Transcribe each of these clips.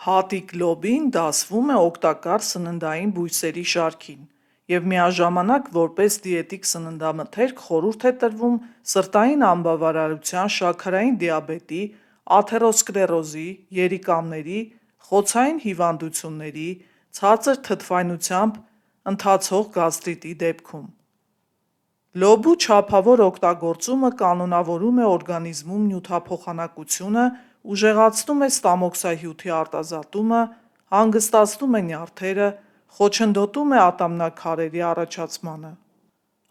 Հատիկ լոբին դասվում է օգտակար սննդային բույսերի շարքին և միաժամանակ որպես դիետիկ սննդամթերք խորհուրդ է տրվում սրտային անբավարարության, շաքարային դիաբետի, աթերոսկլերոզի, երիկամների, խոցային հիվանդությունների, ցածր թթվայնությամբ ընթացող գաստրիտի դեպքում։ Լոբու չափավոր օգտագործումը կանոնավորում է օրգանիզմում նյութափոխանակությունը, ուժեղացնում է ստամոքսահյութի արտազատումը, հանգստացնում է նյարդերը, խոչընդոտում է ատամնաքարերի առաջացմանը։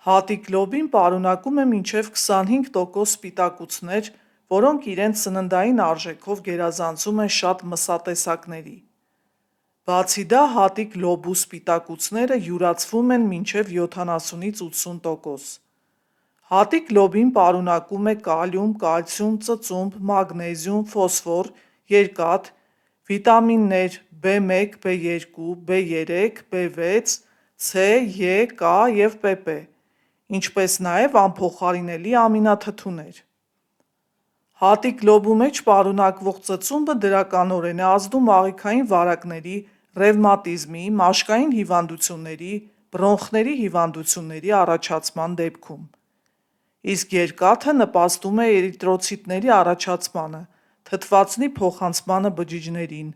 Հատիկ լոբին պարունակում է մինչև 25% սպիտակուցներ, որոնք իրենց սննդային արժեքով գերազանցում են շատ մսատեսակների։ Բացի դա, հատիկ լոբու սպիտակուցները յուրացվում են մինչև 70-ից 80%։ Հատիկ լոբին պարունակում է կալիում, կալցիում, ծծումբ, մագնեզիում, ֆոսֆոր, երկաթ, վիտամիններ B1, B2, B3, B6, C, E, K և PP, ինչպես նաև անփոխարինելի ամինաթթուներ։ Հատիկ լոբու մեջ պարունակվող ծծումբը դրականորեն է ազդում աղիքային վարակների, ռևմատիզմի, մաշկային հիվանդությունների, բրոնխների հիվանդությունների առաջացման դեպքում։ Իսկ երկաթը նպաստում է էրիթրոցիտների առաջացմանը, թթվածնի փոխանցմանը բջիջներին,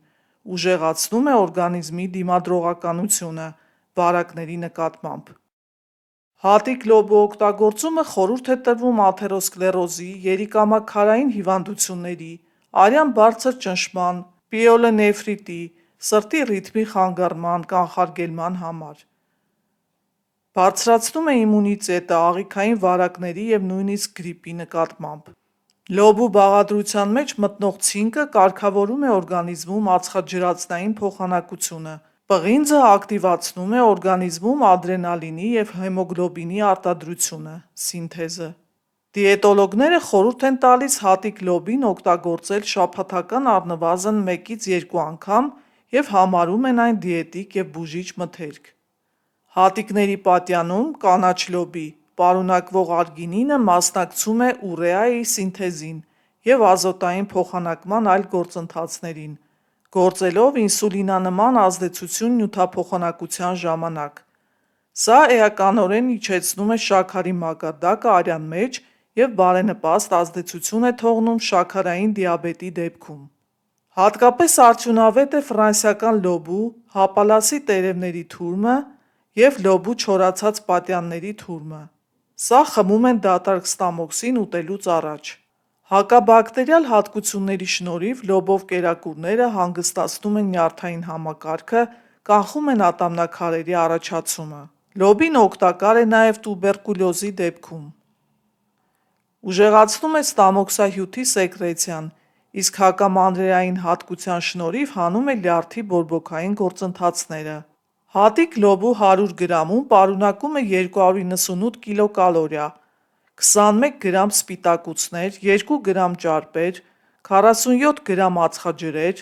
ուժեղացնում է օրգանիզմի դիմադրողականությունը վարակների նկատմամբ։ Հատիկ լոբու օգտագործումը խորհուրդ է տրվում աթերոսկլերոզի, երիկամաքարային հիվանդությունների, արյան բարձր ճնշման, պիելոնեֆրիտի, սրտի ռիթմի խանգարման, կանխարգելման համար։ Բարձրացնում է իմունիտետը աղիքային վարակների և նույնիսկ գրիպի նկատմամբ։ Լոբու բաղադրության մեջ մտնող ցինկը կարգավորում է օրգանիզմում ածխաջրածնային փոխանակությունը, պղինձը ակտիվացնում է օրգանիզմում ադրենալինի և հեմոգլոբինի արտադրությունը, սինթեզը։ Դիետոլոգները խորհուրդ են տալիս հատիկ լոբին օգտագործել շաբաթական առնվազն 1-ից 2 անգամ և համարում են այն դիետիկ և բուժիչ մթերք։ Հատիկների պատյանում (կանաչ լոբի) պարունակվող արգինինը մասնակցում է ուրեայի սինթեզին և ազոտային փոխանակման այլ գործընթացներին, գործելով ինսուլինանման ազդեցություն նյութափոխանակության ժամանակ։ Սա էականորեն իջեցնում է շաքարի մակարդակը արյան մեջ և բարենպաստ ազդեցություն է թողնում շաքարային դիաբետի դեպքում։ Հատկապես արդյունավետ է ֆրանսիական լոբու, հապալասի տերևների թուրմը և լոբու չորացած պատյանների թուրմը։ Սա խմում են դատարկ ստամոքսին ուտելուց առաջ։ Հակաբակտերիալ հատկությունների շնորհիվ լոբով կերակուրները հանգստացնում են նյարդային համակարգը, կանխում են ատամնաքարերի առաջացումը։ Լոբին օգտակար է նաև տուբերկուլյոզի դեպքում։ Ուժեղացնում է ստամոքսահյութի սեկրեցիան, իսկ հակամանդրեային հատկության շնորհիվ հանում է լյարդի բորբոքային գործընթացները։ Հատիկ լոբու 100 գրամում պարունակում է 298 կիլոկալորիա, 21 գրամ սպիտակուցներ, 2 գրամ ճարպեր, 47 գրամ ածխաջրեր,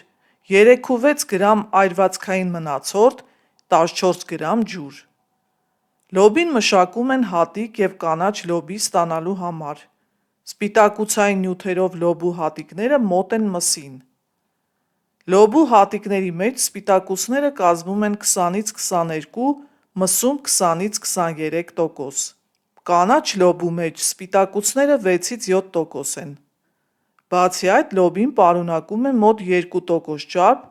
3,6 գրամ այրվածքային մնացորդ, 14 գրամ ջուր։ Լոբին մշակում են հատիկ և կանաչ լոբի ստանալու համար։ Սպիտակուցային նյութերով լոբու հատիկները մոտ են մսին։ Լոբու հատիկների մեջ սպիտակուցները կազմում են 20-ից 22, մսում 20-ից 23%։ Կանաչ լոբու մեջ սպիտակուցները 6-ից 7% են։ Բացի այդ, լոբին պարունակում է մոտ 2% ճարպ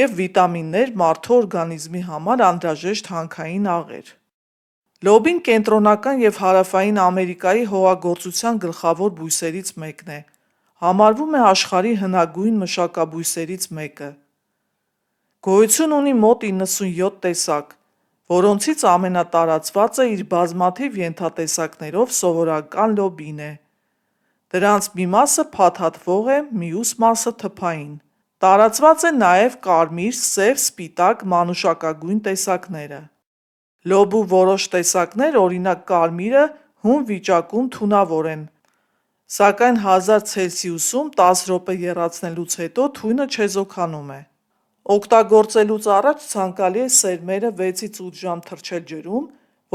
և վիտամիններ մարդու օրգանիզմի համար անհրաժեշտ հանքային աղեր։ Լոբին Կենտրոնական և Հարավային Ամերիկայի հողագործության գլխավոր բույսերից մեկն է, համարվում է աշխարհի հնագույն մշակաբույսերից մեկը։ Գոյություն ունի մոտ 97 տեսակ, որոնցից ամենատարածվածը իր բազմաթիվ ենթատեսակներով սովորական լոբին է։ Դրանց մի մասը փաթաթվող է, մյուս մասը թփային։ Տարածված է նաև կարմիր, սև, սպիտակ, մանուշակագույն տեսակները։ Լոբու որոշ տեսակներ, օրինակ կարմիրը, հում վիճակում թունավոր են, սակայն 1000 ցելսիուսում 10 րոպե եռացնելուց հետո թույնը չեզոքանում է։ Օգտագործելուց առաջ ցանկալի է սերմերը 6-ից 8 ժամ թրջել ջրում,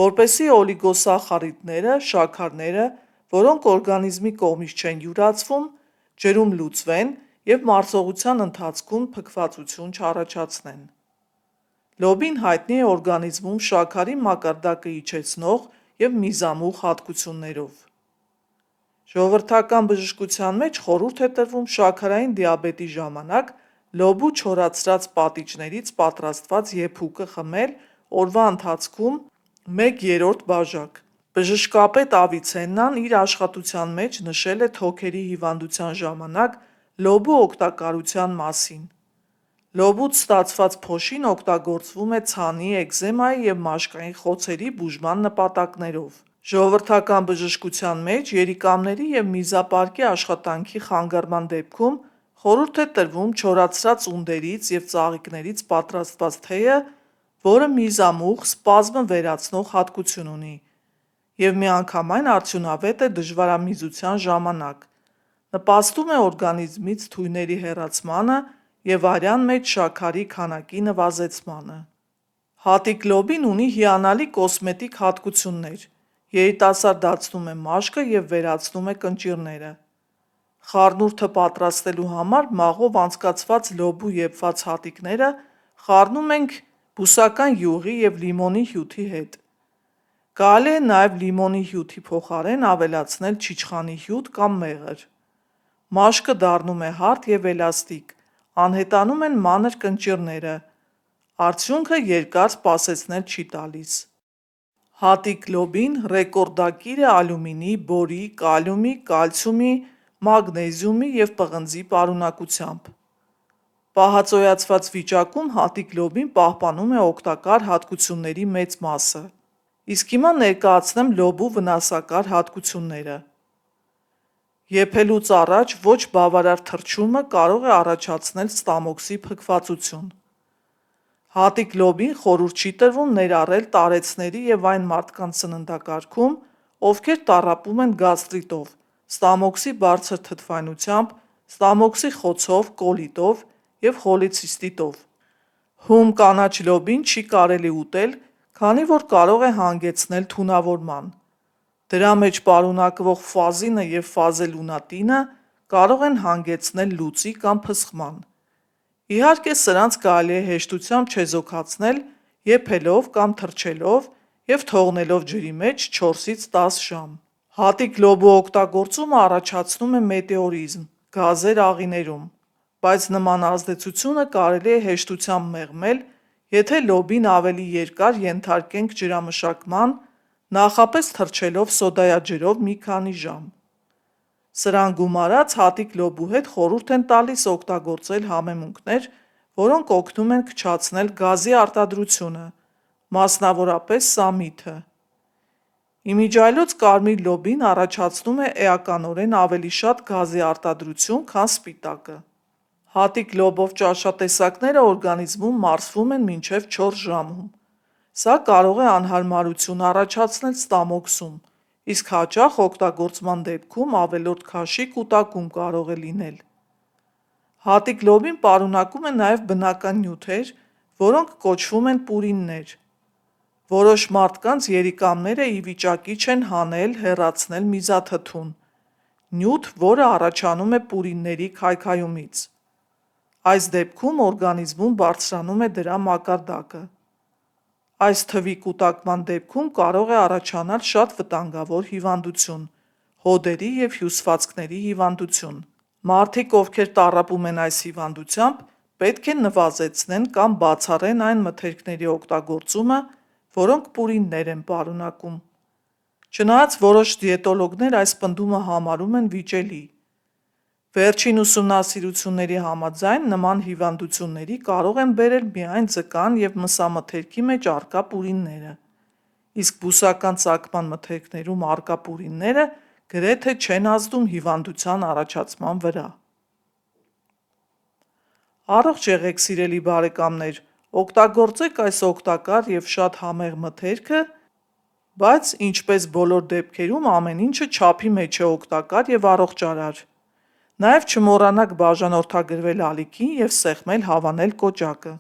որպեսզի օլիգոսախարիդները, շաքարները, որոնք օրգանիզմի կողմից չեն յուրացվում, ջրում լուծվեն և մարսողության ընթացքում փքվածություն չառաջացնեն։ Լոբին հայտնի է օրգանիզմում շաքարի մակարդակը իջեցնող և միզամուղ հատկություններով։ Ժողովրդական բժշկության մեջ խորհուրդ է տրվում շաքարային դիաբետի ժամանակ լոբու չորացրած պատիճներից պատրաստված եփուկը խմել օրվա ընթացքում 1/3 բաժակ։ Բժշկապետ Ավիցեննան իր աշխատության մեջ նշել է թոքերի հիվանդության ժամանակ լոբու օգտակարության մասին։ Լոբուց ստացված փոշին օգտագործվում է ցանի, էկզեմայի և մաշկային խոցերի բուժման նպատակներով։ Ժողովրդական բժշկության մեջ երիկամների և միզապարկի աշխատանքի խանգարման դեպքում խորհուրդ է տրվում չորացրած ունդերից և ծաղիկներից պատրաստված թեյը, որը միզամուղ սպազմը վերացնող հատկություն ունի և միանգամայն արդյունավետ է դժվարամիզության ժամանակ, նպաստում է օրգանիզմից թույների հեռացմանը և արյան մեջ շաքարի քանակի նվազեցմանը։ Հատիկ լոբին ունի հիանալի կոսմետիկ հատկություններ, երիտասարդացնում է մաշկը և վերացնում է կնճիռները։ Խառնուրդը պատրաստելու համար մաղով անցկացված լոբու եփված հատիկները խառնում ենք բուսական յուղի և լիմոնի հյութի հետ։ Կարելի է նաև լիմոնի հյութի փոխարեն ավելացնել չիչխանի հյութ կամ մեղր։ Մաշկը դառնում է հարթ և էլաստիկ, անհետանում են մանր կնճիռները, արդյունքը երկար սպասեցնել չի տալիս։ Հատիկ լոբին ռեկորդակիր է ալյումինի, բորի, կալիումի, կալցիումի, մագնեզիումի և պղնձի պարունակությամբ։ Պահածոյացված վիճակում հատիկ լոբին պահպանում է օգտակար հատկությունների մեծ մասը։ Իսկ հիմա ներկայացնեմ լոբու վնասակար հատկությունները։ Եփելուց առաջ ոչ բավարար թռչումը կարող է առաջացնել ստամոքսի փքվածություն։ Հատիկ լոբին խորհուրդ չի տրվում ներառել տարեցների և այն մարդկանց սննդակարգում, ովքեր տառապում են գաստրիտով, ստամոքսի բարձր թթվայնությամբ, ստամոքսի խոցով, կոլիտով և խոլեցիստիտով։ Հում կանաչ լոբին չի կարելի ուտել, քանի որ կարող է հանգեցնել թունավորման։ Դրա մեջ պարունակվող ֆազինը և ֆազելունատինը կարող են հանգեցնել լուծի կամ փսխման։ Իհարկե, սրանց կարելի է հեշտությամբ չեզոքացնել եփելով կամ թռչելով և թողնելով ջրի մեջ 4-ից 10 ժամ։ Հատիկ լոբու օգտագործումը առաջացնում է մետեորիզմ, գազեր աղիներում, բայց նման ազդեցությունը կարելի է հեշտությամբ մեղմել, եթե լոբին ավելի երկար ենթարկենք ջրամշակման, նախապես թռչելով սոդայաջրով մի քանի ժամ։ Սրան գումարած հատիկ լոբու հետ խորհուրդ են տալիս օգտագործել համեմունքներ, որոնք օգնում են քչացնել գազի արտադրությունը, մասնավորապես սամիթը։ Իմիջիայլոց կարմիր լոբին առաջացնում է էականորեն ավելի շատ գազի արտադրություն, քան սպիտակը։ Հատիկ լոբով ճաշատեսակները օրգանիզմում մարսվում են մինչև 4 ժամում։ Սա կարող է անհարմարություն առաջացնել ստամոքսում, իսկ հաճախ օգտագործման դեպքում ավելորդ քաշի կուտակում կարող է լինել։ Հատիկ լոբին պարունակում է նաև բնական նյութեր, որոնք կոչվում են պուրիններ։ Որոշ մարդկանց երիկամները ի վիճակի չեն հանել, հեռացնել միզաթթուն, նյութ, որը առաջանում է պուրինների քայքայումից։ Այս դեպքում օրգանիզմում բարձրանում է դրա մակարդակը։ Այս թվի կուտակման դեպքում կարող է առաջանալ շատ վտանգավոր հիվանդություն՝ հոդերի և հյուսվածքների հիվանդություն։ Մարդիկ, ովքեր տառապում են այս հիվանդությամբ, պետք է նվազեցնեն կամ բացառեն այն մթերքների օգտագործումը, որոնք պուրիններ են պարունակում։ Չնայած որոշ դիետոլոգներ այս պնդումը համարում են վիճելի։ Վերջին ուսումնասիրությունների համաձայն նման հիվանդությունների կարող են բերել միայն ձկան և մսամթերքի մեջ առկա պուրինները, իսկ բուսական ծագման մթերքներում առկա պուրինները գրեթե չեն ազդում հիվանդության առաջացման վրա։ Առողջ եղեք սիրելի բարեկամներ, օգտագործեք այս օգտակար և շատ համեղ մթերքը, բայց ինչպես բոլոր դեպքերում ամեն ինչը չափի մեջ է օգտակար և առողջարար։ Նաև չմոռանաք բաժանորդագրվել ալիքին և սեղմել հավանել կոճակը։